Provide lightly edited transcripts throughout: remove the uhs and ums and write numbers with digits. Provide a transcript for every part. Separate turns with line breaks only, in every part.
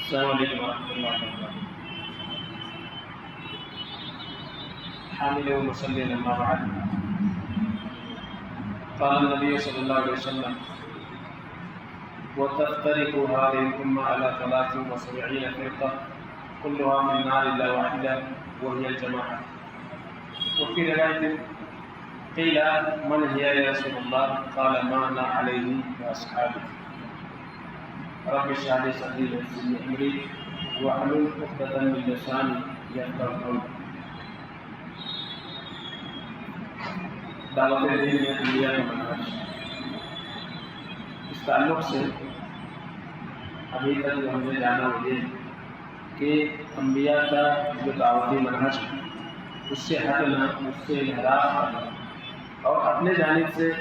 السلام علیکم ورحمۃ اللہ وبرکاتہ. حامل و مسلم اما بعد. قال النبي صلی اللہ علیہ وسلم وتفترق هذه الأمة على 73 فرقة كلها في النار إلا واحدة وهي الجماعة. وفي رواية قيل من هي يا رسول الله؟ قال ما أنا عليه وأصحابي. رب اشرح لي صدري ويسر لي امري واحلل عقدة من لساني يفقهوا قولي. دعوت دین میں انبیاء کا منہج، اس تعلق سے ابھی تک جو ہم نے جانا وہ یہ کہ انبیاء کا جو دعوتی منہج ہے اس سے ہٹنا، اس سے انحراف کرنا اور اپنے جانب سے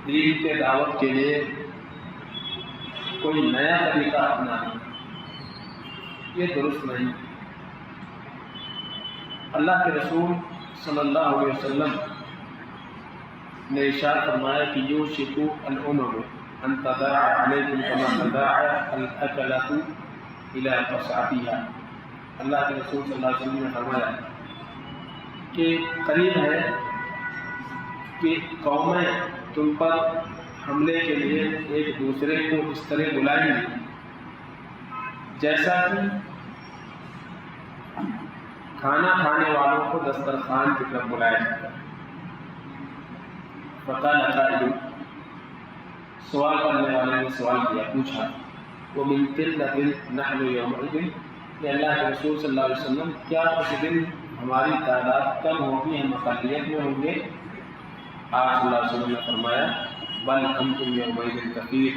دین کے دعوت کے لیے کوئی نیا طریقہ اپنانا، یہ درست نہیں. اللہ کے رسول صلی اللہ علیہ وسلم نے ارشاد فرمایا کہ یوشک الامم ان تداعى علیکم کما تداعى الاکلۃ الی قصعتها. اللہ کے رسول صلی اللہ علیہ وسلم نے فرمایا کہ قریب ہے کہ قومیں تم پر حملے کے لیے ایک دوسرے کو اس طرح بلائیں گے جیسا کہ کھانا کھانے والوں کو دسترخوان کی طرف بلایا جاتا ہے. فقال قائل، سوال کرنے والے نے سوال کیا، پوچھا ومن قلة نحن يومئذ، کہ اللہ کے رسول صلی اللہ علیہ وسلم کیا اس دن ہماری تعداد کم ہوگی، ہم اقلیت میں ہوں گے؟ آپ صلی اللہ علیہ وسلم نے فرمایا بل انتم یومئذ کثیر،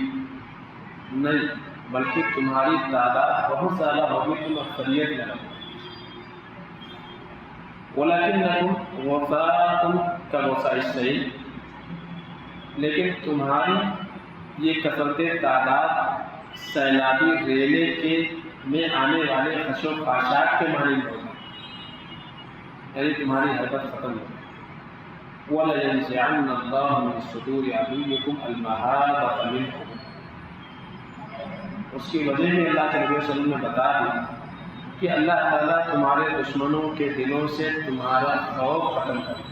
نہیں بلکہ تمہاری تعداد بہت زیادہ ہوگی، تم اکثریت میں رہو. وَلَكِنَّكُمْ غُثَاءٌ كَغُثَاءِ السَّيْلِ، لیکن تمہاری یہ کثرت تعداد سیلابی ریلے کے میں آنے والے خش و خاشاک کے مانند ہوگی، یعنی تمہاری حرکت ختم ہوگی. وَلَيَنزِعَنَّ اللَّهُ مِن صُدُورِ عَدُوِّكُمْ الْمَهَابَةَ مِنْكُمْ. اس کی وجہ میں اللہ کے نبی صلی اللہ علیہ وسلم نے بتا دی کہ اللہ تعالیٰ تمہارے دشمنوں کے دلوں سے تمہارا خوف ختم کر دے.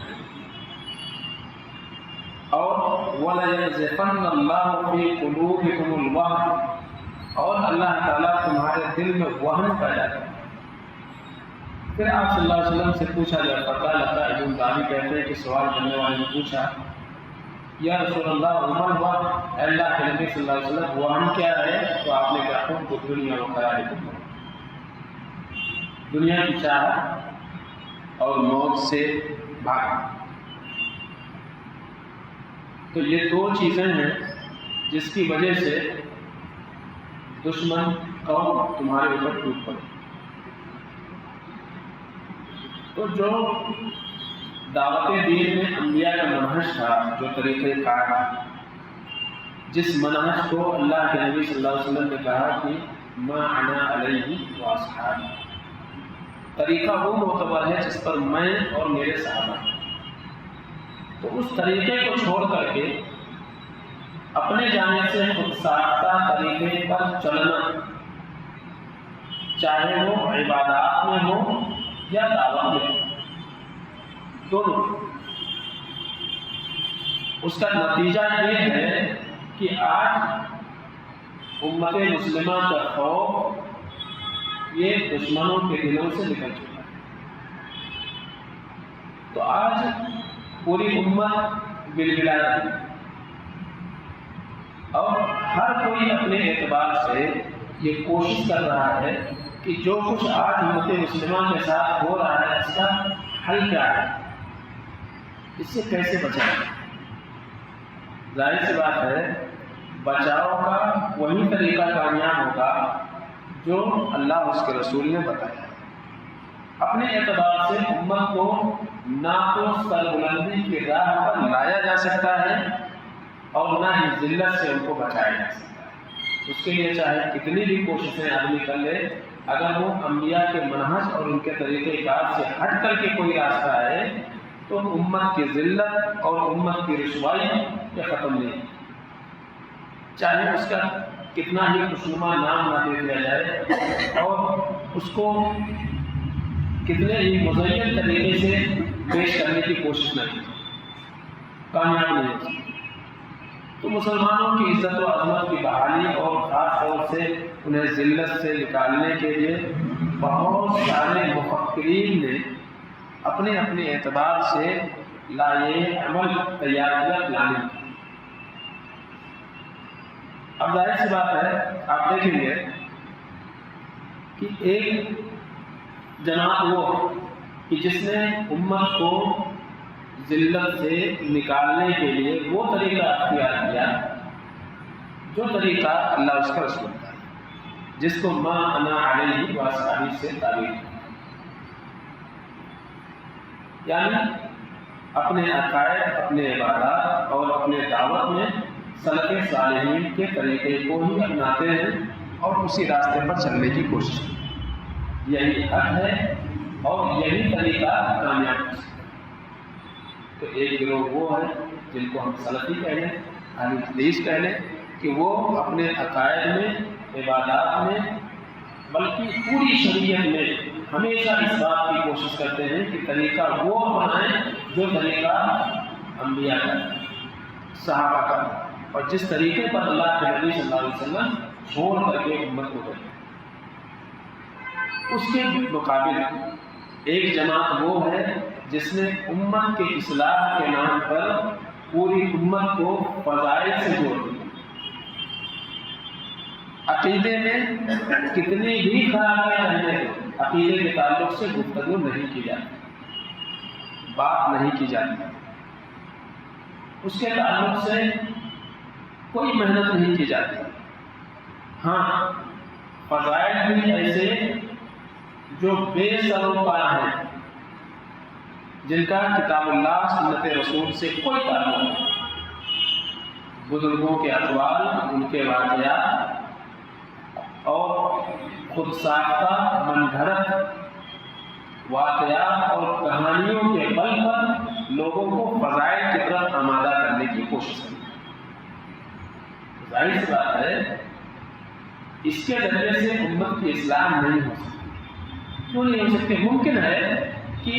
اور وَلَيَنزِعَنَّ اللَّهُ فِي قُلُوبِكُمُ الْوَهْنَ، اور اللہ تعالیٰ تمہارے دل میں وہن پیدا کرے. پھر آپ صلی اللہ علیہ وسلم سے پوچھا گیا، فقال قائل، راوی کہتے ہیں کہ سوال کرنے والے نے پوچھا یا رسول اللہ وما الوہن، اے اللہ کے نبی صلی اللہ علیہ وسلم وہن کیا ہے؟ تو آپ نے کہا حب الدنیا وکراہیۃ الموت، دنیا کی چاہت اور موت سے بھاگنا. تو یہ دو چیزیں ہیں جس کی وجہ سے دشمن قوم تمہارے اوپر ٹوٹ پڑے. تو جو دعوت دین میں انبیاء کا منہج تھا، جو طریقہ کار تھا، جس منہج کو اللہ کے نبی صلی اللہ علیہ وسلم نے کہا کہ ما انا علیہ واصحابی، طریقہ وہ معتبر ہے جس پر میں اور میرے صحابہ ہیں. تو اس طریقے کو چھوڑ کر کے اپنے جانے سے خود ساختہ طریقے پر چلنا، چاہے وہ عبادات میں ہو یا دعوت میں، دونوں، اس کا نتیجہ یہ ہے کہ آج امت مسلمہ کا خوف یہ دشمنوں کے دلوں سے نکل چکا ہے. تو آج پوری امت بلبلا رہی ہے اور ہر کوئی اپنے اعتبار سے یہ کوشش کر رہا ہے کہ جو کچھ آج امت مسلمہ کے ساتھ ہو رہا ہے اس کا حل کیا ہے، اس سے کیسے بچائیں. ظاہر سی بات ہے بچاؤ کا وہی طریقہ کامیاب ہوگا جو اللہ اس کے رسول نے بتایا. اپنے اعتبار سے امت کو نہ تو سربلندی کی راہ پر لایا جا سکتا ہے اور نہ ہی ذلت سے ان کو بچایا جا سکتا ہے. اس کے لیے چاہے کتنی بھی کوششیں آدمی کر لے، اگر وہ انبیاء کے منہج اور ان کے طریقہ کار سے ہٹ کر کے کوئی راستہ ہے تو امت کی ذلت اور امت کی رسوائی یہ ختم نہیں، چاہے اس کا کتنا ہی خوشنما نام نہ دے دیا جائے اور اس کو کتنے ہی مزین طریقے سے پیش کرنے کی کوشش نہ کی، کامیاب نہیں ہو سکتی۔ تو مسلمانوں کی عزت و عظمت کی بحالی اور خاص طور سے انہیں ذلت سے نکالنے کے لیے بہت سارے مفکرین نے اپنے اپنے اعتبار سے لائے عمل تیاریاں لانے کی۔ اب ظاہر سی بات ہے، آپ دیکھیں گے کہ ایک جناب وہ کہ جس نے امت کو ذلت سے نکالنے کے لیے وہ طریقہ اختیار کیا جو طریقہ اللہ اس کا رسول کا ہے، جس کو ما انا علیہ واصحابی سے تعبیر ہے، یعنی اپنے عقائد، اپنے عبادات اور اپنے دعوت میں سلف صالحین کے طریقے کو ہی اپناتے ہیں اور اسی راستے پر چلنے کی کوشش کرتے ہیں۔ یہی حق ہے اور یہی طریقہ کامیاب ہے۔ تو ایک گروہ وہ ہے جن کو ہم سلفی کہہ لیں، اہل حدیث کہہ لیں، کہ وہ اپنے عقائد میں، عبادات میں، بلکہ پوری شریعت میں ہمیشہ اس بات کی کوشش کرتے ہیں کہ طریقہ وہ اپنائیں جو طریقہ انبیاء کا، صحابہ کا، اور جس طریقے پر اللہ کے نبی صلی اللہ علیہ وسلم چھوڑ کر کے امت کو گئے۔ اس کے مقابل ایک جماعت وہ ہے جس نے امت کے اصلاح کے نام پر پوری امت کو فضائل سے جوڑ دیا۔ عقیدے میں کتنی بھی خرابیاں رہنے کو عقیدے کے تعلق سے گفتگو نہیں کی جاتی، بات نہیں کی جاتی، اس کے تعلق سے کوئی محنت نہیں کی جاتی۔ ہاں، فضائل بھی ایسے جو بے سر و پا ہیں، جن کا کتاب اللہ سنت رسول سے کوئی تعلق نہیں، بزرگوں کے اقوال، ان کے واقعات اور خود ساختہ من گھڑت واقعات اور کہانیوں کے بل پر لوگوں کو فضائل کی طرف آمادہ کرنے کی کوشش کرتی ہے۔ ظاہر سی بات ہے، اس کے ذریعے سے امت کی اصلاح نہیں ہو سکتی۔ کیوں نہیں ہو سکتی؟ ممکن ہے کہ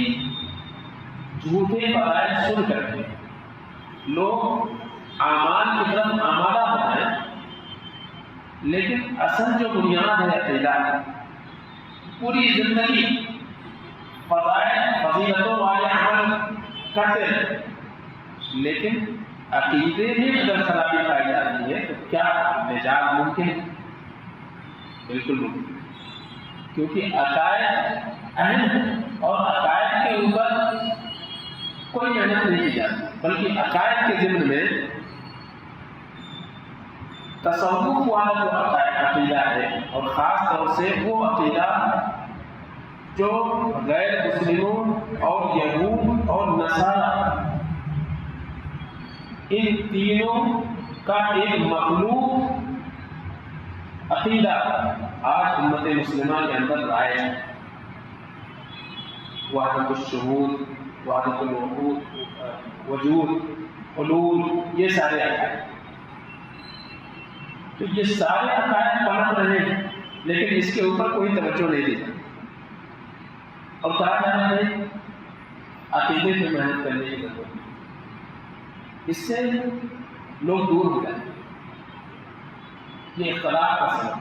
جھوٹے فضائل سن کر کے لوگ اعمال کی طرف آمادہ ہو جائیں، لیکن اصل جو بنیاد ہے عقیدہ، پوری زندگی فضائل فضیلتوں والے عمل کرتے ہیں، لیکن عقیدے میں اگر خرابی پائی جاتی ہے تو کیا نجات ممکن ہے؟ بالکل ممکن، کیونکہ عقائد اہم ہیں اور عقائد کے اوپر کوئی محنت نہیں کی جاتی، بلکہ عقائد کے ضمن میں تصوف والا جو عقیدہ ہے، اور خاص طور سے وہ عقیدہ جو غیر مسلموں اور یہود اور نصارہ ان تینوں کا ایک مخلوط عقیدہ آج امت مسلمہ کے اندر رائج ہے۔ وحدت الشہود، وحدت الوجود، وجود، حلول، یہ سارے عقائد، تو یہ سارے عقائد پنپ رہے ہیں، لیکن اس کے اوپر کوئی توجہ نہیں دی جاتی، اور کہا جا رہا ہے عقیدے پہ محنت کرنے کی ضرورت ہے، اس سے لوگ دور ہو جائیں، یہ اختلاف کا سبب۔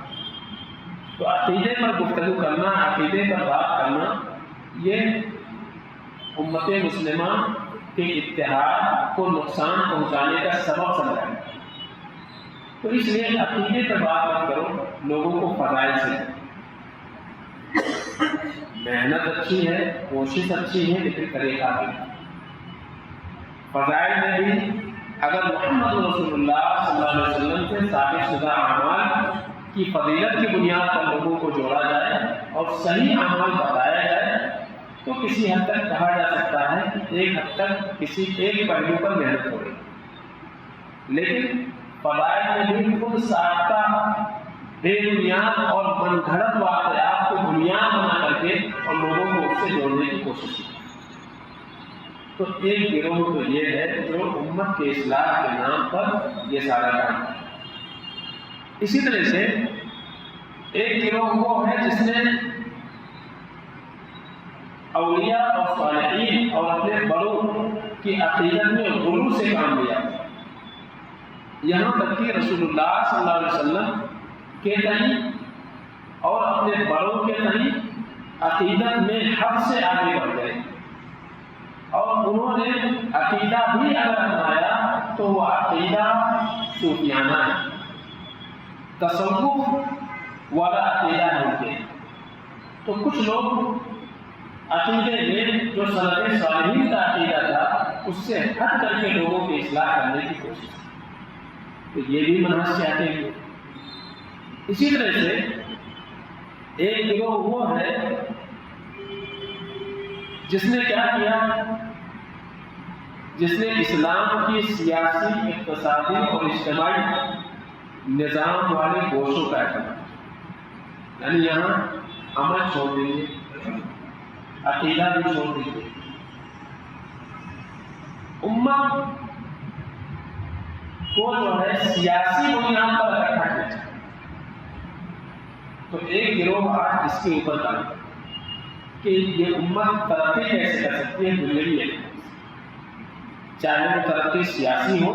تو عقیدے پر گفتگو کرنا، عقیدے پر بات کرنا، یہ امت مسلمہ کے اتحاد کو نقصان پہنچانے کا سبب سمجھا ہے۔ تو اس لیے عقیدے پر بات مت کرو، لوگوں کو فضائل سے، محنت اچھی ہے، کوشش اچھی ہے، لیکن طریقہ بھی فضائل میں بھی اگر محمد رسول اللہ صلی اللہ علیہ وسلم سے ثابت شدہ اعمال کی فضیلت کی بنیاد پر لوگوں کو جوڑا جائے اور صحیح اعمال بتایا جائے تو کسی حد تک کہا جا سکتا ہے کہ ایک حد تک کسی ایک پہلو پر محنت ہو رہی ہے، لیکن فضائل میں بھی خود ساختہ بے بنیاد اور من گھڑت واقعات کو بنیاد بنا کر کے اور لوگوں کو اس سے جوڑنے کی کوشش کی۔ تو ایک گروہ تو یہ ہے جو امت کے اصلاح کے نام پر یہ سارا کام ہے، اسی طرح سے ایک گروہ وہ ہے جس نے اولیاء اور صالحین اور اپنے بڑوں کی عقیدت میں غلو سے کام لیا، یہاں تک کہ رسول اللہ صلی اللہ علیہ وسلم کے تئیں اور اپنے بڑوں کے تئیں عقیدت میں حد سے آگے بڑھ گئے، اور انہوں نے عقیدہ بھی اگر اپنایا تو وہ عقیدہ صوفیانہ ہے، تصوف والا عقیدہ ہے ان کے۔ تو کچھ لوگ عقیدے میں جو سلف صالحین کا عقیدہ تھا اس سے ہٹ کر کے لوگوں کی اصلاح کرنے کی کوشش کی، تو یہ بھی منحص سے آتے ہیں۔ اسی طرح سے ایک گروہ وہ ہے جس نے کیا کیا، جس نے اسلام کی سیاسی، اقتصادی اور اجتماعی نظام والے گوشوں کا اعتماد، یعنی یہاں عمل چھوڑ دیجیے، عقیدہ بھی چھوڑ دیجیے، امت کو جو ہے سیاسی بنیاد پر اکٹھا کیا جائے۔ تو ایک گروہ آج اس کے اوپر کام کرتا ہے کہ یہ امت ترقی کیسے کر سکتی ہے دنیاوی ہے، چاہے وہ ترقی سیاسی ہو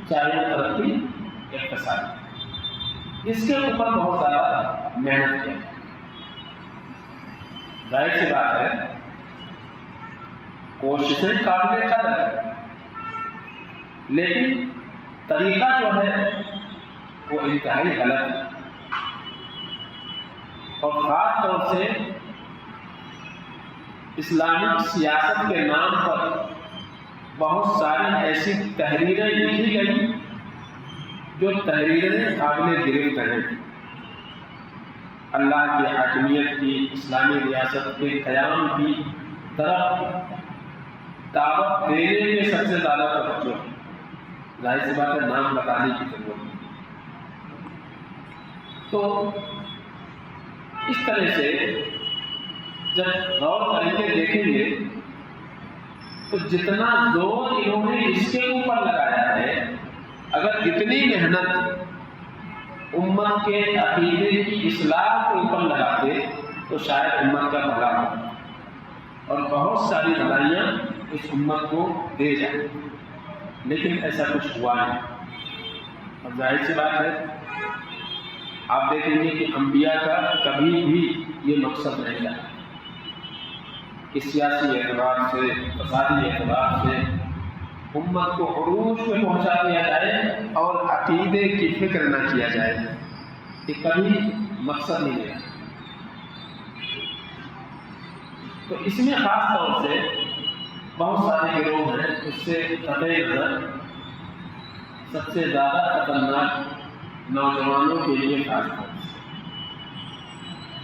چاہے وہ ترقی اقتصادی، اس کے اوپر بہت زیادہ محنت کیا ہے۔ ظاہر سی بات ہے کوششیں قابل قدر ہے، لیکن طریقہ جو ہے وہ انتہائی غلط ہے، اور خاص طور سے اسلامک سیاست کے نام پر بہت ساری ایسی تحریریں لکھی گئی جو تحریریں قابل گرفت ہیں، اللہ کی حاکمیت کی، اسلامی ریاست کے قیام کی طرف دعوت دینے میں سب سے زیادہ توجہ ہے۔ ظاہر سی بات ہے نام بتانے کی ضرورت ہے۔ تو اس طرح سے جب غور کریں گے دیکھیں گے تو جتنا زور انہوں نے اس کے اوپر لگایا ہے، اگر اتنی محنت امت کے عقیدے کی اصلاح کے اوپر لگاتے تو شاید امت کا بھلا ہوتا اور بہت ساری بھلائیاں اس امت کو دے جائیں، لیکن ایسا کچھ ہوا نہیں۔ اور ظاہر سی بات ہے آپ دیکھیں گے کہ انبیاء کا کبھی بھی یہ مقصد نہیں رہا کہ سیاسی اعتبار سے، اقتصادی اعتبار سے امت کو عروج پہ پہنچا دیا جائے اور عقیدے کی فکر نہ کیا جائے، یہ کبھی مقصد نہیں رہا۔ تو اس میں خاص طور سے بہت سارے گروہ ہیں، اس سے قطع نظر سب سے زیادہ خطرناک نوجوانوں کے لیے خاص طور سے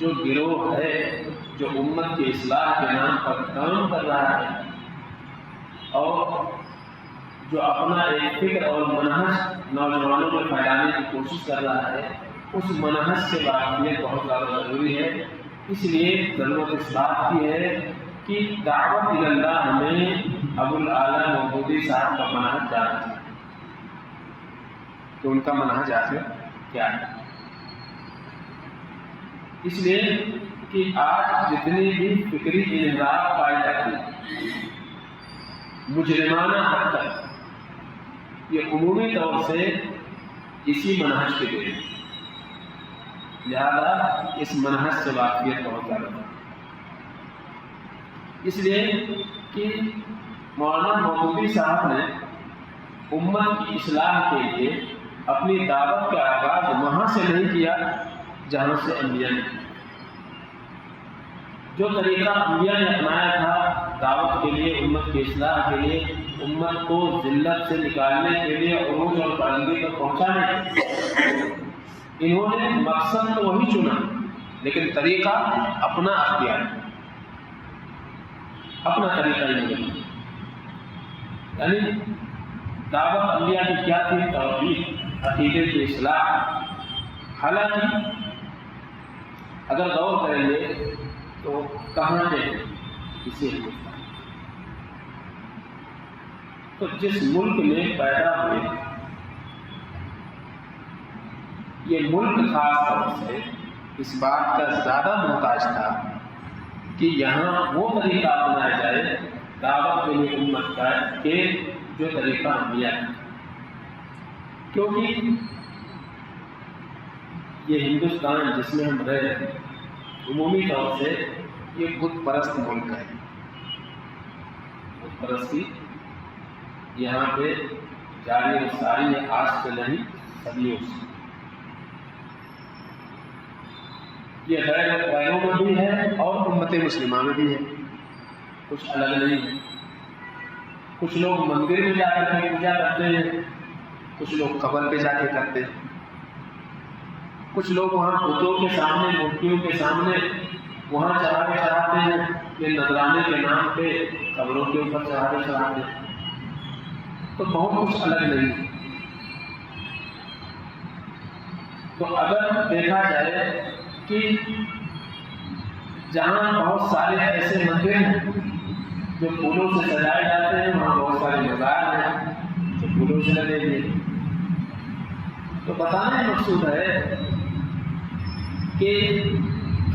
جو گروہ ہے جو امت کی اصلاح کے نام پر کام کر رہا ہے اور جو اپنا ایک فکر اور منہج نوجوانوں میں پھیلانے کی کوشش کر رہا ہے، اس منہج سے واقفیت بہت زیادہ ضروری ہے۔ اس لیے ضرورت اس بات کی ہے کہ دعوت اللہ میں ابو الاعلیٰ مودودی صاحب کا منہج جانا چاہیے کہ ان کا منہج آخر کیا ہے۔ اس لیے کہ آج جتنی بھی فکری انحراف پائی جاتی ہے مجرمانہ حد تک، یہ عمومی طور سے اسی منہج کے لیے، لہذا اس منہج سے واقفیت بہت زیادہ ہے۔ اس لیے کہ مولانا مودودی صاحب نے امت کی اصلاح کے لیے اپنی دعوت کا آغاز وہاں سے نہیں کیا جہاں سے انبیاء نے کیا۔ جو طریقہ انبیاء نے اپنایا تھا دعوت کے لیے، امت کی اصلاح کے لیے، امت کو ذلت سے نکالنے کے لیے، عروج اور بلندی تک پہنچانے کے لیے، انہوں نے مقصد تو وہی چنا لیکن طریقہ اپنا اختیار، اپنا طریقہ ہی نہیں۔ یعنی دعوت انبیاء کی کیا تھی؟ توحید، عقیدے کی اصلاح۔ حالانکہ اگر غور کریں گے تو کہاں سے اسی ہندوستان، تو جس ملک میں پیدا ہوئے یہ ملک خاص طور سے اس بات کا زیادہ محتاج تھا کہ یہاں وہ طریقہ اپنایا جائے دعوت کے لیے امت کا کہ جو طریقہ انبیاء ہے، کیونکہ یہ ہندوستان جس میں ہم رہ رہے ہیں عمومی طور سے یہ بت پرست ملک ہے. بت پرستی یہاں پہ جاری و ساری ہے، آج سے نہیں صدیوں سے. یہ غیروں میں بھی ہے اور امت مسلمہ میں بھی ہے، کچھ الگ نہیں ہے. کچھ لوگ مندر میں جا کر کے پوجا کرتے ہیں، کچھ لوگ قبر پہ جا کے کرتے ہیں، کچھ لوگ وہاں بتوں کے سامنے مورتیوں کے سامنے وہاں چڑھاوے چڑھاتے ہیں. یہ نذرانے کے نام پہ قبروں کے اوپر چڑھاوے چڑھاتے ہیں. تو بہت کچھ الگ نہیں ہے. تو اگر دیکھا جائے کہ جہاں بہت سارے ایسے مندر ہیں جو پھولوں سے سجائے جاتے ہیں، وہاں بہت سارے مزار ہیں جو پھولوں سے لگے ہوئے. تو بتانے کا مقصود ہے کہ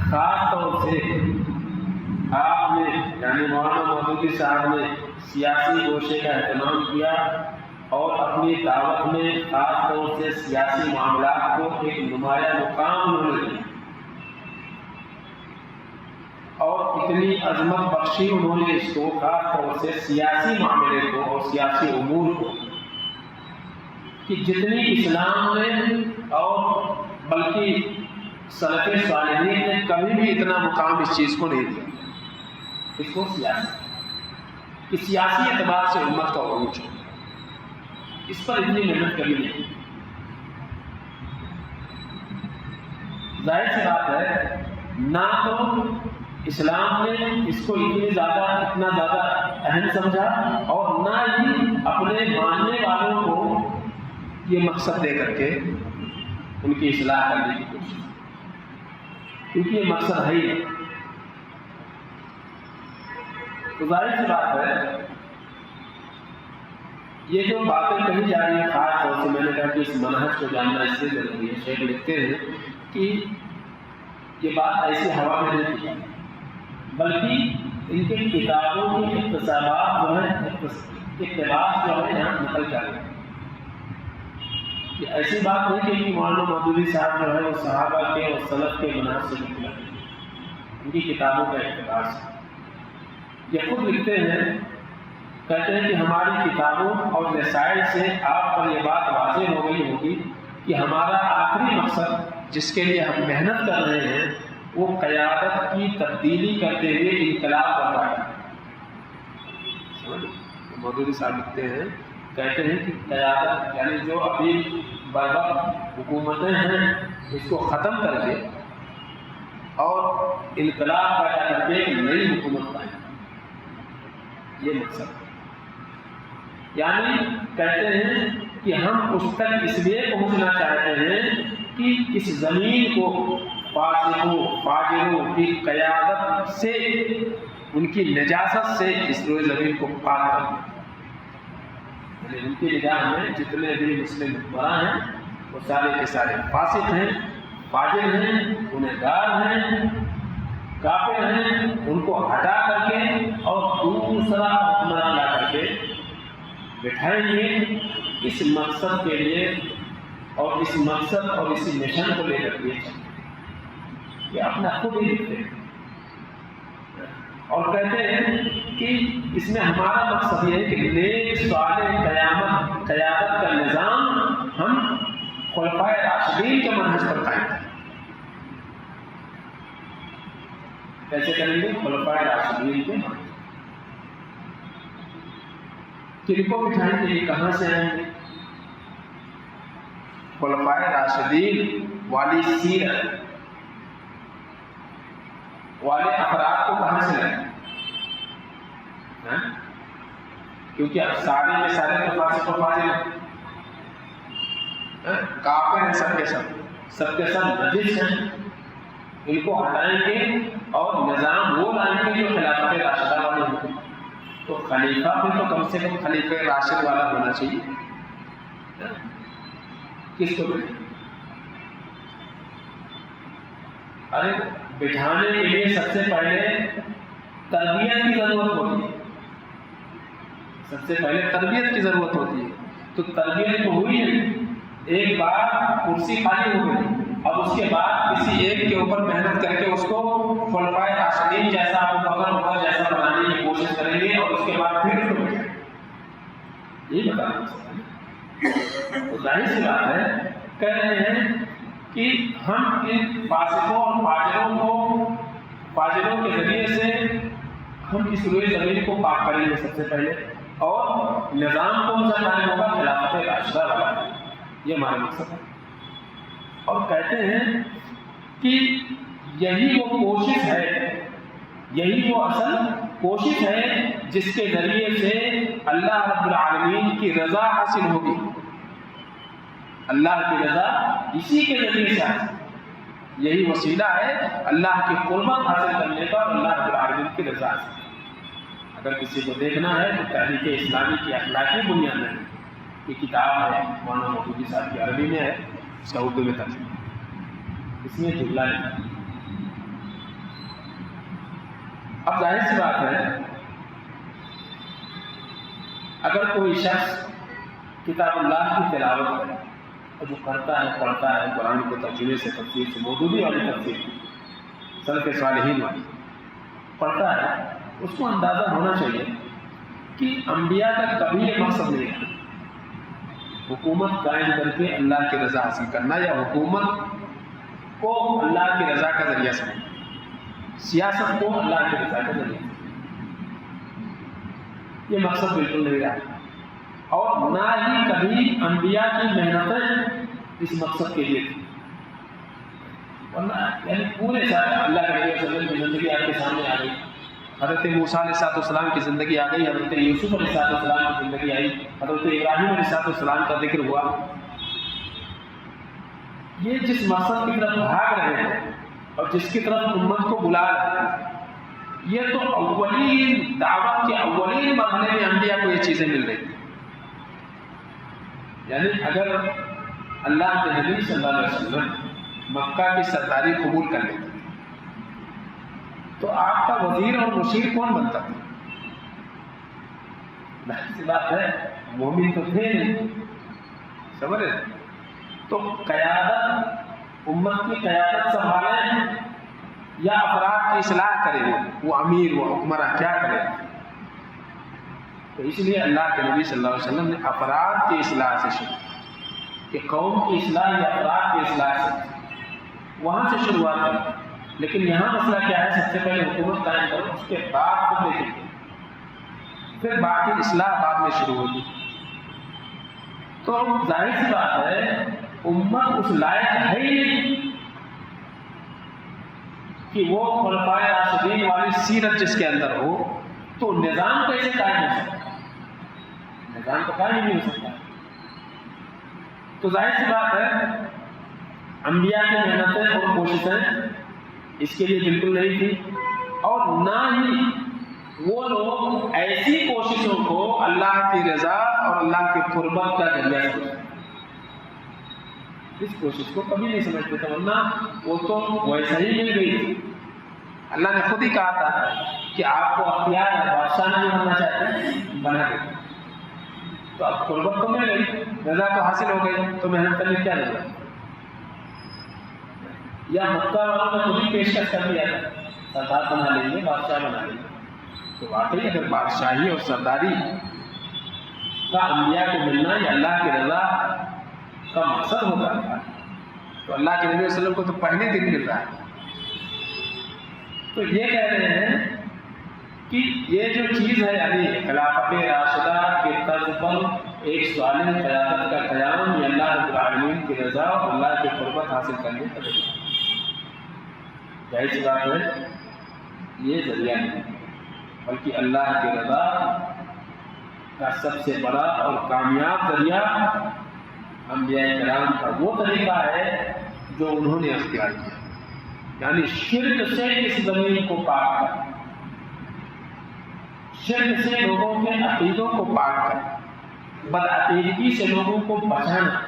خاص طور سے آپ نے یعنی مولانا مودودی صاحب نے سیاسی گوشے کا اہتمام کیا اور اپنی دعوت میں خاص طور سے سیاسی معاملات کو ایک نمایاں مقام انہوں نے دیا اور اتنی عظمت بخشی انہوں نے اس کو خاص طور سے سیاسی معاملے کو اور سیاسی امور کو کہ جتنی اسلام نے اور بلکہ سلف صالحین نے کبھی بھی اتنا مقام اس چیز کو نہیں دیا. اس کو سیاسی اعتبار سے امت کا عروج ہو، اس پر اتنی محنت کبھی نہیں. ظاہر سی بات ہے نہ تو اسلام نے اس کو اتنا زیادہ اہم سمجھا اور نہ ہی اپنے ماننے والوں کو یہ مقصد دے کر کے ان کی اصلاح کرنے کی کوشش، کیونکہ یہ مقصد ہے ہی. تو ظاہر سی بات ہے یہ جو باتیں کہی جا رہی ہیں خاص طور سے میں نے کہا کہ اس منہج کو جاننا اس سے ضروری ہے. شیخ لکھتے ہیں کہ یہ بات ایسی ہوا میں نہیں تھی بلکہ ان کے کتابوں کے اقتباس جو ہے یہاں نکل جا رہے ہیں. یہ ایسی بات نہیں کہ مولانا مودودی صاحب جو ہے وہ صحابہ کے اور سلف کے منہج سے نکلا، ان کی کتابوں کا اقتباس ہے. یہ خود لکھتے ہیں، کہتے ہیں کہ ہماری کتابوں اور رسائل سے آپ پر یہ بات واضح ہو گئی ہوگی کہ ہمارا آخری مقصد جس کے لیے ہم محنت کر رہے ہیں وہ قیادت کی تبدیلی کرتے ہوئے انقلاب کرنا ہے. مودودی صاحب لکھتے ہیں، کہتے ہیں کہ قیادت یعنی جو ابھی برباد حکومتیں ہیں اس کو ختم کر کے اور انقلاب پیدا کر کے ایک نئی حکومت پائیں، یہ مقصد ہے. یعنی کہتے ہیں کہ ہم اس تک اس لیے پہنچنا چاہتے ہیں کہ اس زمین کو فاسقوں فاجروں کی قیادت سے ان کی نجاست سے اس روئے زمین کو پاک کرنا. یعنی ان کی نگاہ میں جتنے بھی مسلم حکمراں ہیں وہ سارے کے سارے فاسق ہیں، فاجر ہیں، گنہگار ہیں، کافر ہیں. ان کو ہٹا کر کے اور دوسرا حکمران لا کر کے بٹھائیں گے اس مقصد کے لیے اور اس مقصد اور اسی مشن کو لے کر کے. یہ اپنا خود ہی لکھتے ہیں اور کہتے ہیں کہ اس میں ہمارا مقصد یہ ہے کہ نیک صالح قیادت کا نظام ہم خلفائے راشدین کے منہج پر قائم کریں. کیسے کریں گے؟ خلفائے راشدین کے منہج. کن کو بٹھائیں گے؟ کہاں سے آئیں گے؟ خلفائے راشدین والی سیرت والے افراد کو کہاں سے لائیں؟ کیونکہ اب سارے کے سارے تو فاسق و فاجر ہیں، کافر ہیں، سب کے سب نجس ہیں. ان کو ہٹائیں گے اور نظام وہ لائیں گے جو خلافت راشدہ والے ہیں. تو خلیفہ بھی تو کم سے کم خلیفہ راشد والا ہونا چاہیے. کس کو ارے بٹھانے کے لیے سب سے پہلے تربیت کی ضرورت ہوتی ہے، سب سے پہلے تربیت کی ضرورت ہوتی ہے. تو تربیت تو ہوئی ہے، ایک بار کرسی خالی ہو گئی، اب اس کے بعد کسی ایک کے اوپر محنت کر کے اس کو خلفائے راشدین جیسا ابو بکر عمر جیسا بنانے کی کوشش کریں گے، اور اس کے بعد پھر اس کو یہی بتانا چاہتے ہیں. تو ظاہر سی بات ہے، کہہ رہے ہیں کہ ہم ان فاسقوں اور فاجروں کے ذریعے سے ہم اس روئے زمین کو پاک کریں گے سب سے پہلے، اور نظام کو قائم ہوگا خلافت راشدہ والا. یہ ہمارا مقصد ہے. اور کہتے ہیں کہ یہی وہ کوشش ہے، یہی وہ اصل کوشش ہے جس کے ذریعے سے اللہ رب العالمین کی رضا حاصل ہوگی. اللہ کی رضا اسی کے ذریعے سے حاصل، یہی وسیلہ ہے اللہ کی قربت حاصل کرنے کا اور اللہ رب العالمین کی رضا حاصل. اگر کسی کو دیکھنا ہے تو تحریک اسلامی کی اخلاقی بنیاد ہے، یہ کتاب ہے مولانا مودودی صاحب کی، عربی میں ہے، اس کا اردو میں ترجمہ، اس میں جملہ ہے. اب ظاہر سی بات ہے، اگر کوئی شخص کتاب اللہ کی تلاوت کرے اور جو کرتا ہے پڑھتا ہے قرآن کو ترجمے سے، تفسیر سے، مودودی والی تفسیر سلف صالحین والی پڑھتا ہے، اس کو اندازہ ہونا چاہیے کہ انبیاء کا کبھی یہ مقصد نہیں ہے حکومت قائم کر کے اللہ کی رضا حاصل کرنا، یا حکومت کو اللہ کی رضا کا ذریعہ سمجھنا، سیاست کو اللہ کی رضا کا ذریعہ. یہ مقصد بالکل نہیں رہا، اور نہ ہی کبھی انبیاء کی محنتیں اس مقصد کے لیے تھی. یعنی پورے ساتھ اللہ کے نبی صلی اللہ علیہ وسلم کی زندگی آپ کے سامنے آ گئی، حضرت موسیٰ علیہ السلام کی زندگی آ گئی، حضرت یوسف علیہ السلام کی زندگی آئی، حضرت ابراہیم علیہ السلام کا ذکر ہوا. یہ جس مقصد کی طرف بھاگ رہے ہیں اور جس کی طرف امت کو بلا رہے ہیں، یہ تو اولین دعوت کے اولین مرحلے میں انبیاء کو یہ چیزیں مل رہی تھیں. یعنی اگر اللہ کے نبی صلی اللہ علیہ وسلم مکہ کی سرداری قبول کر لیتے تو آپ کا وزیر اور مشیر کون بنتا تھا؟ ظاہر سی بات ہے، مومن تو تھے نہیں، سمجھ رہے؟ تو قیادت، امت کی قیادت سنبھالیں یا افراد کی اصلاح کرے، وہ امیر وہ حکمراں کیا کرے؟ تو اس لیے اللہ کے نبی صلی اللہ علیہ وسلم نے افراد کی اصلاح سے شروع کہ قوم کی اصلاح یا افراد کی اصلاح سے، وہاں سے شروعات کی. لیکن یہاں مسئلہ کیا ہے؟ سب سے پہلے حکومت قائم کرو، اس کے بعد خود دیکھیں گے، پھر باقی اصلاح بعد میں شروع ہوگی. تو ظاہر سی بات ہے امت اس لائق ہے ہی نہیں کہ وہ خلفائے راشدین والی سیرت جس کے اندر ہو، تو نظام کیسے قائم ہو سکتا ہے؟ نظام تو قائم نہیں ہو سکتا. تو ظاہر سی بات ہے انبیاء کی محنتیں اور کوششیں اس کے لیے بالکل نہیں تھی، اور نہ ہی وہ لوگ ایسی کوششوں کو اللہ کی رضا اور اللہ کی قربت کا ذریعہ سمجھتے، اس کوشش کو کبھی نہیں سمجھتے تھے، ورنہ وہ تو ویسا ہی مل گئی تھی. اللہ نے خود ہی کہا تھا کہ آپ کو اختیار ہے، بادشاہ نہیں بننا چاہتے بنا دیں. تو اب قربت تو مل گئی، رضا تو حاصل ہو گئی، تو محنت کرنے کیا ضرورت؟ یا مکہ والوں نے خود ہی پیشکش کر دیا تھا سردار بنا لیں گے، بادشاہ بنا لیں گے. تو واقعی اگر بادشاہی اور سرداری کا انبیاء کو ملنا یا اللہ کی رضا کا مقصد ہوتا ہے، تو اللہ کے نبی صلی اللہ علیہ وسلم کو تو پہلے دن مل رہا ہے. تو یہ کہہ رہے ہیں کہ یہ جو چیز ہے، یعنی خلافت راشدہ کے طرز پر ایک صالح قیادت کا قیام، یہ اللہ رب العالمین کی رضا اور اللہ کی قربت حاصل کرنے کا ذریعہ. ظاہر سی بات ہے یہ ذریعہ نہیں، بلکہ اللہ کی رضا کا سب سے بڑا اور کامیاب ذریعہ انبیاء کرام کا وہ طریقہ ہے جو انہوں نے اختیار کیا، یعنی شرک سے اس زمین کو پاک کر، شرک سے لوگوں کے عقیدوں کو پاک کر، بدعقیدگی سے لوگوں کو بچانا.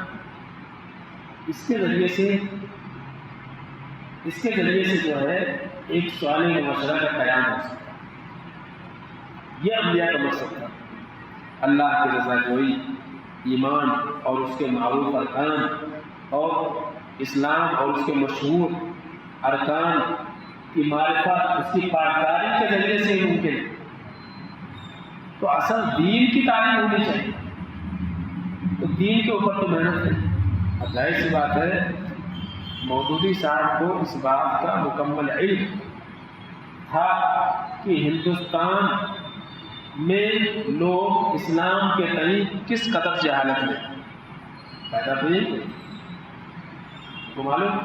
اس کے ذریعے سے اس کے ذریعے سے جو ہے ایک سوال مشورہ کا قیام ہو سکتا ہے۔ یہ انبیاء کا مقصد تھا، اللہ کی رضا جوئی، ایمان اور اس کے معروف ارکان، اور اسلام اور اس کے مشہور ارکان کی معرفت، اس کی پاسداری کے ذریعے سے ہی ممکن ہے۔ تو اصل دین کی تعلیم ہونی چاہیے، تو دین کے اوپر تو محنت کریں۔ اب ظاہر سی بات ہے مودودی صاحب کو اس بات کا مکمل علم تھا کہ ہندوستان میں لوگ اسلام کے تئیں کس قدر جہالت میں پیدا ہوئی کو معلوم،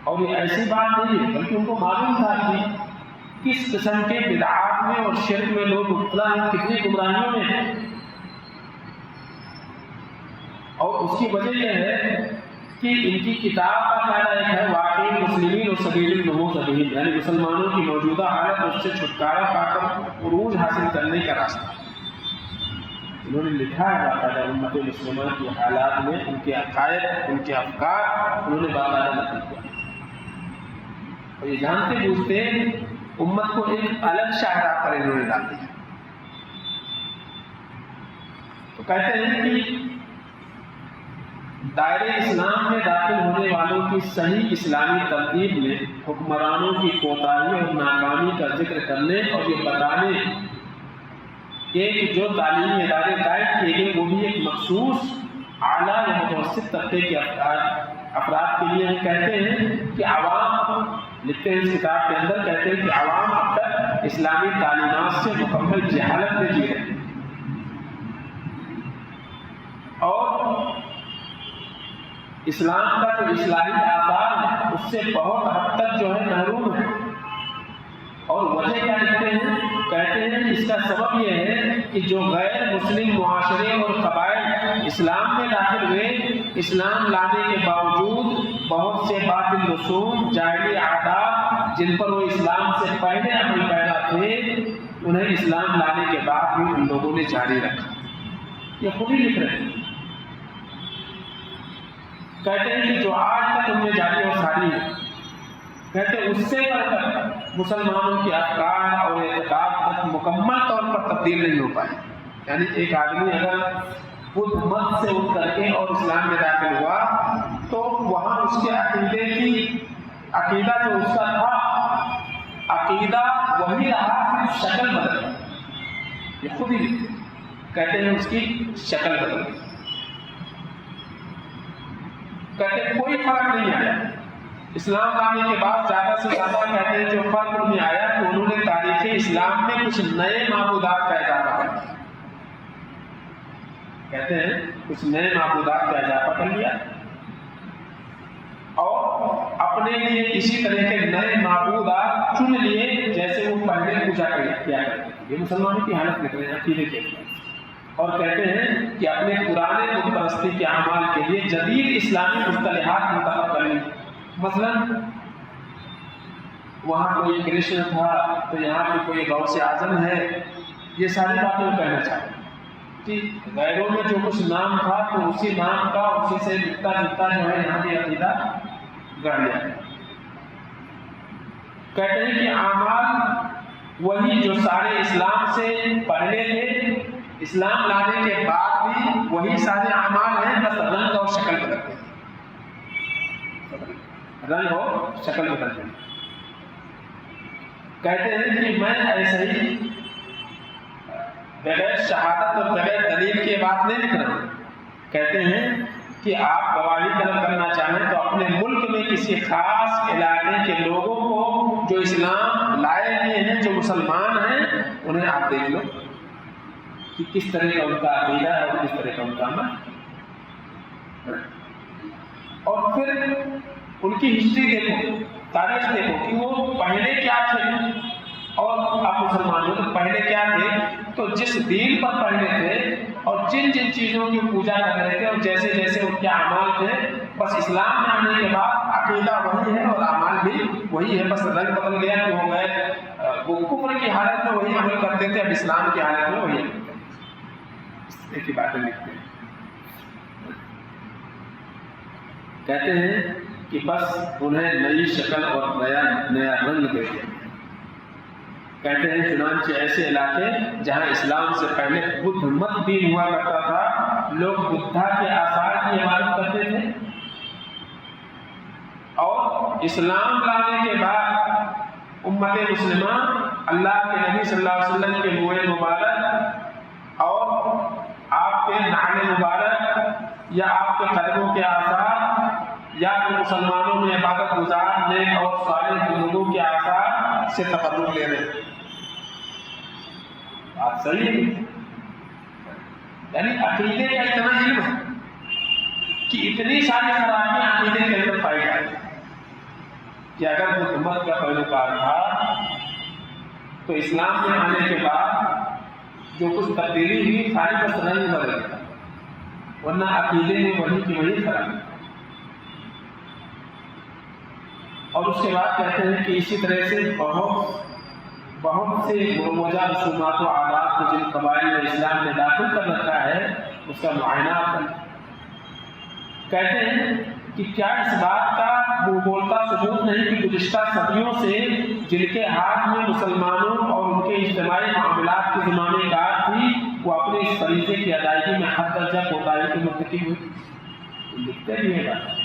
اور یہ ایسی بات نہیں ہے بلکہ ان کو معلوم تھا کہ کس قسم کے بدعات میں اور شرک میں لوگ مبتلا ہیں، کتنی گمراہیوں میں ہیں۔ اور اس کی وجہ یہ ہے کہ ان کی کتاب کا قاعدہ ایک ہے واقعی مسلمین اور سبیل النمو سبیل، یعنی مسلمانوں کی موجودہ حالت اس سے چھٹکارا پا کر عروج حاصل کرنے کا راستہ۔ انہوں نے لکھا ہے باقاعدہ امت مسلمہ کی حالات میں ان کے عقائد، ان کے افکار انہوں نے باقاعدہ نقل کیا، اور یہ جانتے بوجھتے امت کو ایک الگ شاہراہ پر انہوں نے ڈال دیا۔ تو کہتے ہیں کہ دائرے اسلام میں داخل ہونے والوں کی صحیح اسلامی ترتیب میں حکمرانوں کی کوتاہی اور ناکامی کا ذکر کرنے اور یہ بتانے کہ جو تعلیمی ادارے قائم کیے گئے وہ بھی ایک مخصوص اعلیٰ یا متوسط طبقے کے افراد کے لیے ہم کہتے ہیں کہ عوام، لکھتے ہیں اس کتاب کے اندر، کہتے ہیں کہ عوام اب تک اسلامی تعلیمات سے مکمل جہالت میں جی رہے ہیں اور اسلام کا جو اصلاحی آثار ہے اس سے بہت حد تک جو ہے محروم ہے۔ اور وجہ کیا لکھتے ہیں؟ کہتے ہیں اس کا سبب یہ ہے کہ جو غیر مسلم معاشرے اور قبائل اسلام میں داخل ہوئے، اسلام لانے کے باوجود بہت سے باطل رسوم، جاہلی عادات جن پر وہ اسلام سے پہلے عمل پیدا تھے، انہیں اسلام لانے کے بعد بھی ان لوگوں نے جاری رکھا۔ یہ خود ہی لکھ رہے ہیں، کہتے ہیں کہ جو آج تک ان میں جاری اور ساری ہے، کہتے ہیں اس سے بڑھ کر مسلمانوں کے افکار اور اعتقاد تک مکمل طور پر تبدیل نہیں ہو پائے۔ یعنی ایک آدمی اگر بدھ مت سے اٹھ کر کے اور اسلام میں داخل ہوا تو وہاں اس کے عقیدے کی عقیدہ جو اس کا تھا عقیدہ وہی رہا، صرف شکل بدل گئی۔ یہ خود ہی کہتے ہیں اس کی شکل بدل گئی، کہتے ہیں کوئی فرق نہیں آیا۔ اسلام لانے کے بعد زیادہ سے زیادہ کہتے ہیں جو فرق میں آیا کہ انہوں نے تاریخ اسلام میں کچھ نئے معبودات کا اضافہ کر دیا۔ کہتے ہیں کچھ نئے معبودات کا اضافہ کر لیا اور اپنے لیے اسی طرح کے نئے معبودات چن لیے جیسے وہ پہلے پوجا کیا کرتے تھے۔ یہ مسلمانوں کی حالت نکلے ہیں عقیدے کے لیے، اور کہتے ہیں کہ اپنے پرانے بت پرستی کے اعمال کے لیے جدید اسلامی مصطلحات منتخب کریں۔ مثلا وہاں کوئی کرشن تھا تو یہاں پہ کوئی غوث اعظم ہے، یہ ساری باتیں وہ کہنا چاہتے ہیں کہ غیروں میں جو کچھ نام تھا تو اسی نام کا اسی سے ملتا جلتا جو ہے یہاں بھی عقیدہ گڑھ لیا۔ کہتے ہیں کہ اعمال وہی جو سارے اسلام سے پہلے تھے، اسلام لانے کے بعد بھی وہی سارے اعمال ہیں، بس رنگ اور شکل بدل گئی، رنگ اور شکل بدل گئی۔ کہتے ہیں کہ میں ایسے ہی بغیر شہادت اور بغیر دلیل کے بات نہیں لکھ رہا ہوں۔ کہتے ہیں کہ آپ گواہی طلب کرنا چاہیں تو اپنے ملک میں کسی خاص علاقے کے لوگوں کو جو اسلام لائے ہوئے ہیں، جو مسلمان ہیں، انہیں آپ دیکھ لو کہ کس طرح کا ان کا عقیدہ ہے اور کس طرح کا ان کا عمل، اور پھر ان کی ہسٹری دیکھو، تاریخ دیکھو کہ وہ پہلے کیا تھے اور اب مسلمان ہو تو پہلے کیا تھے۔ تو جس دین پر پہلے تھے اور جن جن چیزوں کی پوجا کر رہے تھے اور جیسے جیسے ان کے اعمال تھے، بس اسلام میں آنے کے بعد عقیدہ وہی ہے اور اعمال بھی وہی ہے، بس رنگ بدل گیا کہ ہو گئے وہ کفر کی حالت میں وہی عمل کرتے تھے، اب اسلام کی حالت میں وہی عمل کرتے ہیں۔ اس طرح کی باتیں لکھتے ہیں۔ کہتے ہیں کہ بس انہیں نئی شکل اور نیا رنگ دے دیا۔ کہتے ہیں چنانچہ ایسے علاقے جہاں اسلام سے پہلے بدھ مت دین ہوا کرتا تھا، لوگ بدھا کے آثار کی عبادت کرتے تھے، اور اسلام لانے کے بعد امت مسلمہ اللہ کے نبی صلی اللہ علیہ وسلم کے روئے مبارک اور آپ کے نعل مبارک یا آپ کے قدموں کے آثار یا پھر مسلمانوں میں عبادت گزار نیک اور صالح بزرگوں کے آثار سے تقرب لے رہے ہیں۔ بات صحیح ہے، یعنی عقیدے کا اتنا علم ہے کہ اتنی ساری خرابیاں عقیدے کے اندر پائی جاتی ہیں کہ اگر وہ امت کا پیروکار تھا تو اسلام میں آنے کے بعد جو کچھ تبدیلی ہوئی ساری بس نہیں بدل گیا، ورنہ عقیدے میں وہی کی وہی خرابی۔ اور اس کے بعد کہتے ہیں کہ اسی طرح سے بہت سے مروجہ رسومات و عادات کو جن قبائل نے اسلام میں داخل کر رکھا ہے اس کا معائنہ کریں۔ کہتے ہیں کہ کیا اس بات کا منہ بولتا ثبوت نہیں کہ گزشتہ صدیوں سے جن کے ہاتھ میں مسلمانوں اور ان کے اجتماعی معاملات کی ضمانت کار تھی، وہ اپنے اس فریضے کی ادائیگی میں حد درجہ کوتاہی کی مرتکب ہوئی۔ لکھتے بھی ہے بات،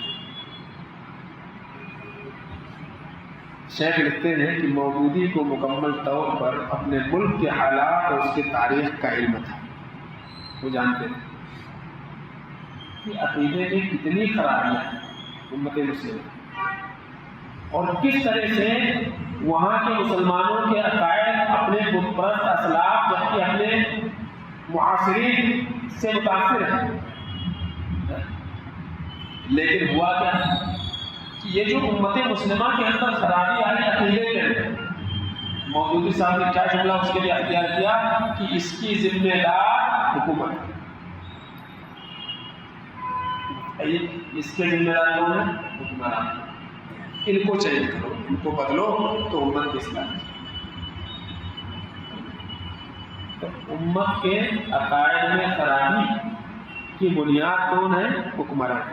شیخ لکھتے ہیں کہ مودودی کو مکمل طور پر اپنے ملک کے حالات اور اس کی تاریخ کا علم تھا، وہ جانتے ہیں کہ عقیدے میں کتنی خرابیاں ہیں امت مسلمہ، اور کس طرح سے وہاں کے مسلمانوں کے عقائد اپنے بت پرست اسلاف جبکہ اپنے معاصرین سے متاثر ہیں۔ لیکن ہوا کیا کہ یہ جو امت مسلمہ کے اندر خرابی آئی عقیدے کے اندر، مودودی صاحب نے کیا جملہ اس کے لیے اختیار کیا کہ اس کی ذمہ دار حکومت ہے۔ اس کے ذمہ دار کون ہے؟ حکمران۔ ان کو چینج کرو، ان کو بدلو تو امت کی اصلاح۔ تو امت کے عقائد میں خرابی کی بنیاد کون ہے؟ حکمران۔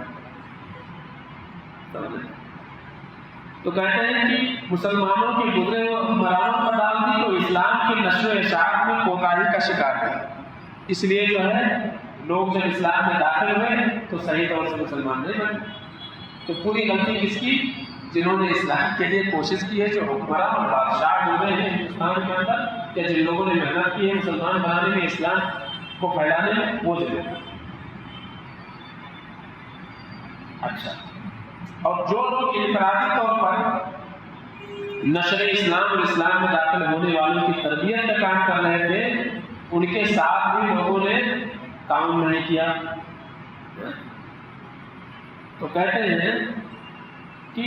تو کہتے ہیں کہ مسلمانوں کے گزرے ہوئے حکمرانوں پر ڈال دی تو اسلام کی نشر و اشاعت میں کوتاہی کا شکار ہے۔ اس لیے جو ہے لوگ جب اسلام میں داخل ہوئے تو صحیح طور سے مسلمان نہیں بنے۔ تو پوری غلطی کس کی؟ جنہوں نے اسلام کے لیے کوشش کی ہے، جو حکمران اور بادشاہ ہوئے ہیں ہندوستان کے اندر، یا جن لوگوں نے محنت کی ہے مسلمان بنانے میں، اسلام کو پھیلانے میں، وہ ضرور۔ اچھا، اور جو لوگ انفرادی طور پر نشر اسلام اور اسلام میں داخل ہونے والوں کی تربیت کا کام کر رہے تھے، ان کے ساتھ بھی لوگوں نے تعاون نہیں کیا۔ تو کہتے ہیں کہ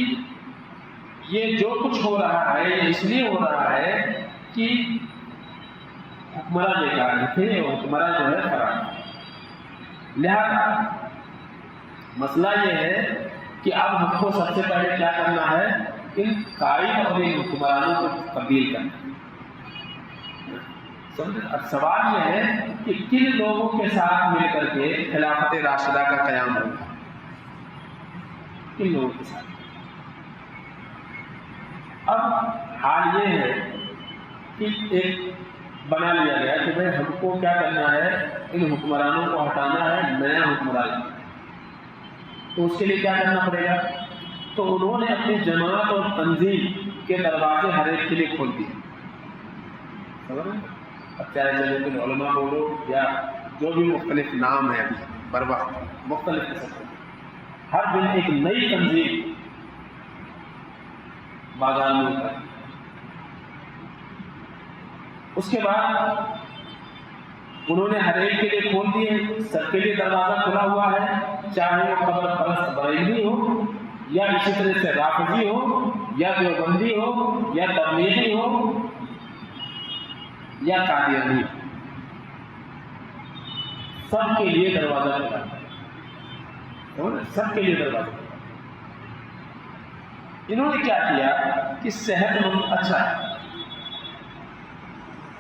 یہ جو کچھ ہو رہا ہے یہ اس لیے ہو رہا ہے کہ حکمراں بیکار تھے، حکمراں جو ہے خراب۔ لہذا مسئلہ یہ ہے کہ اب ہم کو سب سے پہلے کیا کرنا ہے؟ ان قائد اور ان حکمرانوں کو تبدیل کرنا۔ اب سوال یہ ہے کہ کن لوگوں کے ساتھ مل کر کے خلافت راشدہ کا قیام ہوگا؟ کن لوگوں کے ساتھ؟ اب حال یہ ہے کہ ایک بنا لیا گیا کہ بھائی ہم کو کیا کرنا ہے، ان حکمرانوں کو ہٹانا ہے، نیا حکمران۔ تو اس کے لیے کیا کرنا پڑے گا؟ تو انہوں نے اپنی جماعت اور تنظیم کے دروازے ہر ایک کے لیے کھول دیے۔ اب چاہے جمعیت العلماء بولو یا جو بھی مختلف نام ہے ابھی بر وقت مختلف قسم کے، ہر دن ایک نئی تنظیم بازار میں اتری۔ اس کے بعد انہوں نے ہر ایک کے لیے کھول دیے، سب کے لیے دروازہ کھلا ہوا ہے، چاہے وہ قبر پرست بریلوی ہو یا اسی طرح سے رافضی ہو یا دیوبندی ہو یا تبلیغی ہو یا قادیانی ہو، سب کے لیے دروازہ کھلا، سب کے لیے دروازہ کھلا۔ انہوں نے کیا کیا کہ صحت مند اچھا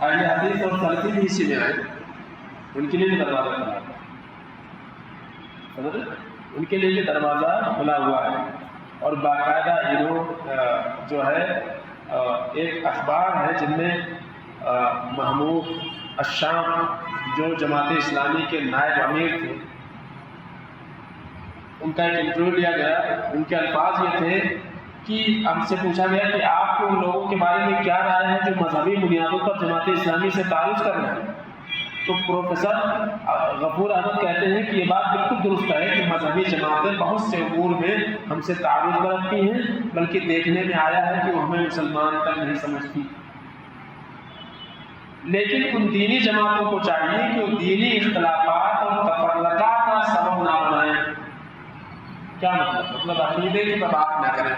اہل حدیث اور سلفی بھی اسی میں آئے، ان کے لیے بھی دروازہ کھلا، ان کے لیے بھی دروازہ کھلا ہوا ہے۔ اور باقاعدہ یہ لوگ جو ہے ایک اخبار ہے جن میں محمود الشام جو جماعت اسلامی کے نائب امیر تھے، ان کا ایک انٹرویو لیا گیا. ان کے الفاظ یہ تھے کہ ہم سے پوچھا گیا کہ آپ کو ان لوگوں کے بارے میں کیا رائے ہے جو مذہبی بنیادوں پر جماعت اسلامی سے تعارض کر رہے ہیں. تو پروفیسر غفور احمد کہتے ہیں کہ یہ بات بالکل درست ہے کہ مذہبی جماعتیں بہت سے امور میں ہم سے تعارض برتتی ہیں، بلکہ دیکھنے میں آیا ہے کہ وہ ہمیں مسلمان تک نہیں سمجھتی. لیکن ان دینی جماعتوں کو چاہیے کہ وہ دینی اختلافات اور تفرقات کا سبب نہ بنائیں. کیا مطلب عقیدے کی بات نہ کریں،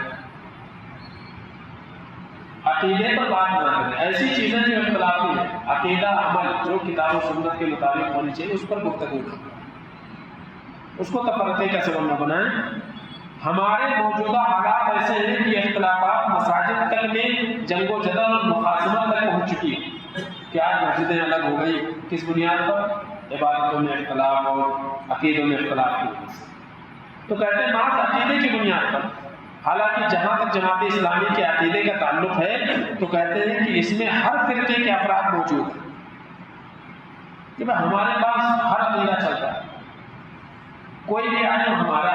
عقیدے پر بات نہ کریں. ایسی چیزیں جو اختلافی ہیں، عقیدہ عمل جو کتاب و سنت کے مطابق ہونی چاہیے اس پر گفتگو کریں، اس کو تفرقے کا سبب نہ بنائیں. ہمارے موجودہ حالات ایسے ہیں کہ اختلافات مساجد تک میں جنگ و جدل اور مخاصمت تک پہنچ چکی ہیں. کیا مسجدیں الگ ہو گئی؟ کس بنیاد پر؟ عبادتوں میں اختلاف اور عقیدوں میں اختلاف کی وجہ سے. تو کہتے ہیں محض عقیدے کی بنیاد پر. حالانکہ جہاں تک جماعت اسلامی کے عقیدے کا تعلق ہے تو کہتے ہیں کہ اس میں ہر فرقے کے افراد موجود ہیں کہ بھائی ہمارے پاس ہر عقیدہ چلتا ہے، کوئی بھی آئے ہمارا.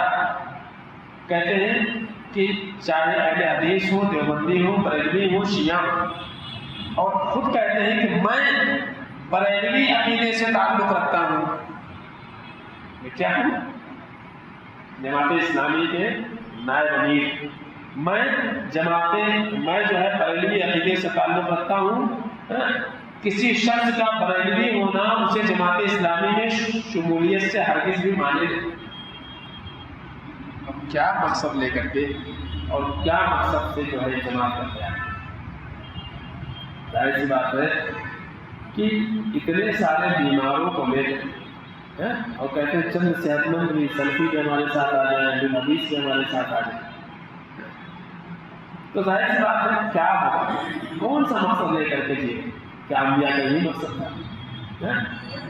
کہتے ہیں کہ چاہے اہل حدیث ہو، دیوبندی ہو، بریلوی ہو، شیعہ ہو، اور خود کہتے ہیں کہ میں بریلوی عقیدے سے تعلق رکھتا ہوں. میں کیا ہوں؟ جماعت اسلامی کے نائب امیر. میں جو ہے بریلوی عقیدے سے تعلق رکھتا ہوں. کسی شخص کا بریلوی ہونا اسے جماعت اسلامی میں شمولیت سے ہرگز بھی مانے نہیں. اب کیا مقصد لے کر کے اور کیا مقصد سے جو ہے جماعت کرتے ہیں؟ ظاہر سی بات ہے کہ اتنے سارے بیماروں کو لے کر اور کہتے ہیں چند صحت مند بھی سلفی کے ہمارے ساتھ آ جائیں، اہل حدیث کے ہمارے ساتھ آ جائیں. تو ظاہر سی بات ہے کیا ہوگا، کون سا مقصد لے کر کے جیے؟ کیا انبیاء کا یہی مقصد تھا؟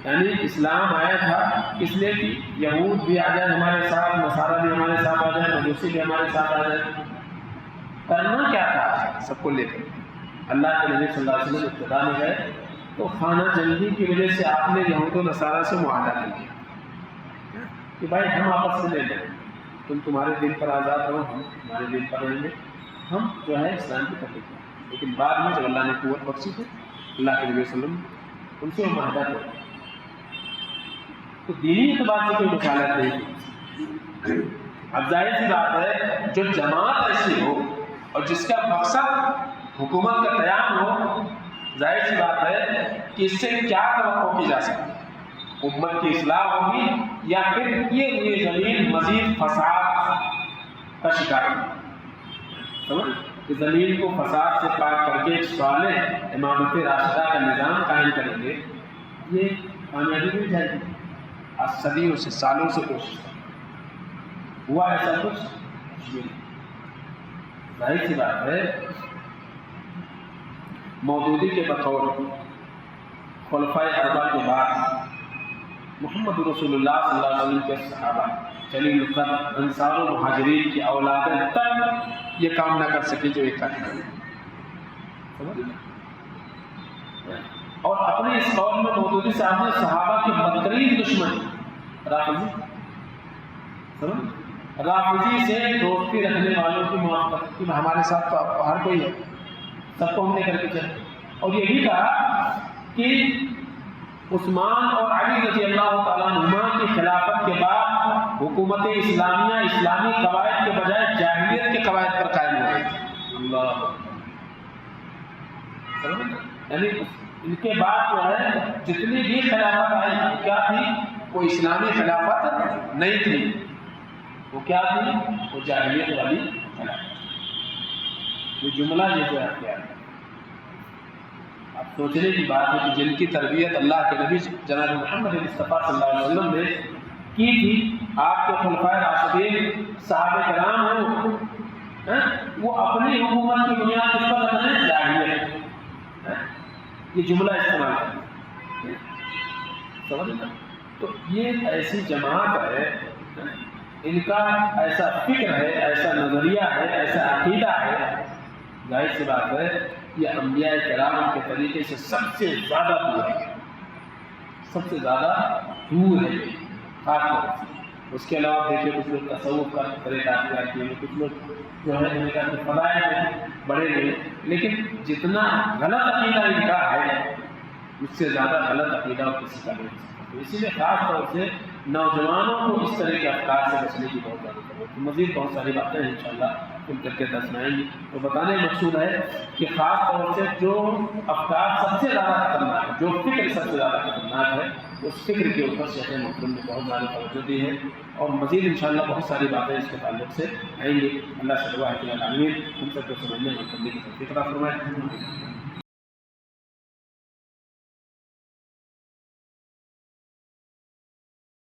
یعنی اسلام آیا تھا اس لیے کہ یہود بھی آ جائیں ہمارے ساتھ، نصارہ بھی ہمارے ساتھ آ جائیں، مجوسی بھی ہمارے ساتھ آ جائیں. کرنا کیا تھا سب کو لے کر؟ اللہ کے نبی صلی اللہ علیہ وسلم ابتدا میں گئے تو خانہ جنگی کی وجہ سے آپ نے یہود و نصارہ سے معاہدہ کر دیا کہ بھائی ہم آپس میں لے لیں، تم تمہارے دین پر آزاد رہو، ہم ہمارے دین پر رہیں گے، ہم جو ہے اسلام کی تبلیغ کریں. لیکن بعد میں جب اللہ نے قوت بخشی تھی اللہ کے نبی صلی اللہ علیہ وسلم ان سے وہ معاہدہ کیا. تو دینی اعتبار سے کوئی مخالفت نہیں تھی. اب ظاہر سی بات ہے جو جماعت ایسی ہو اور جس کا مقصد حکومت کا قیام ہو، ظاہر سی بات ہے کہ اس سے کیا توقع کی جا سکتی ہے؟ امت کی اصلاح ہوگی یا پھر یہ زمین مزید فساد کا شکار ہوگی. سمجھ کہ زمین کو فساد سے پاک کر کے ایک صالح امامت راشدہ کا نظام قائم کریں گے، یہ کامیابی مل جائے گی. صدیوں سے سالوں سے کوشش ہوا ایسا کچھ. ظاہر سی بات ہے مودودی کے بطور خلفائے اربعہ کے بعد محمد رسول اللہ صلی اللہ علیہ وسلم کے صحابہ جلیل القدر انصار و مہاجرین کی اولادیں تک یہ کام نہ کر سکے جو یہ کر رہے ہیں. اور اپنے اس قول میں مودودی صاحب نے صحابہ کے بدترین دشمن رافضی سے دوستی رکھنے والوں کی موافقت کی ہمارے ساتھ تو ہر کوئی ہے، سب کو ہم نے کر کے چلے. اور یہ بھی کہا کہ عثمان اور علی رضی اللہ تعالیٰ عنہما کی خلافت کے بعد حکومت اسلامیہ اسلامی قواعد کے بجائے جاہلیت کے قواعد پر قائم ہو گئی. اللہ یعنی ان کے بعد جو ہے جتنی بھی خلافت آئی کیا تھی؟ وہ اسلامی خلافت نہیں تھی. وہ کیا تھی؟ وہ جاہلیت والی خلافت. یہ جملہ یہ جو ہے اب سوچنے کی بات ہے کہ جن کی تربیت اللہ کے نبی جناب محمد مصطفیٰ صلی اللہ علیہ وسلم نے کی تھی، آپ کے خلفائے راشدین صحابہ کرام ہیں، وہ اپنی حکومت کی بنیاد کس پر رکھتے ہیں؟ جاہلیت. یہ جملہ استعمال کریں سمجھ. تو یہ ایسی جماعت ہے ان کا ایسا فکر ہے، ایسا نظریہ ہے، ایسا عقیدہ ہے، ظاہر سی بات ہے یہ انبیاء کرام کے طریقے سے سب سے زیادہ دور ہے، سب سے زیادہ دور ہے خاص طور سے۔ اس کے علاوہ دیکھیے کچھ لوگ تصوف کا طریقہ اختیار کیے ہیں، کچھ لوگ جو ہے ان کا فضائل میں بڑے ہیں، لیکن جتنا غلط عقیدہ ان کا ہے اس سے زیادہ غلط عقیدہ اور کسی کا نہیں ہے۔ تو اسی لیے خاص طور سے نوجوانوں کو اس طرح کے افکار سے بچنے کی بہت زیادہ ضرورت ہے۔ مزید بہت ساری باتیں ہیں انشاءاللہ کھل کر کے دسنائیں گی، تو بتانے کا مقصود ہے کہ خاص طور سے جو افکار سب سے زیادہ خطرناک ہے، جو فکر سب سے زیادہ خطرناک ہے، اس فکر کے اوپر شیخ محترم نے بہت زیادہ توجہ دی ہے، اور مزید انشاءاللہ بہت ساری باتیں اس کے تعلق سے آئیں گی۔ اللہ سے دعا ہے کہ العالمین ہم سب کو سمجھنے اور کرنے کی توفیق عطا فرمائے۔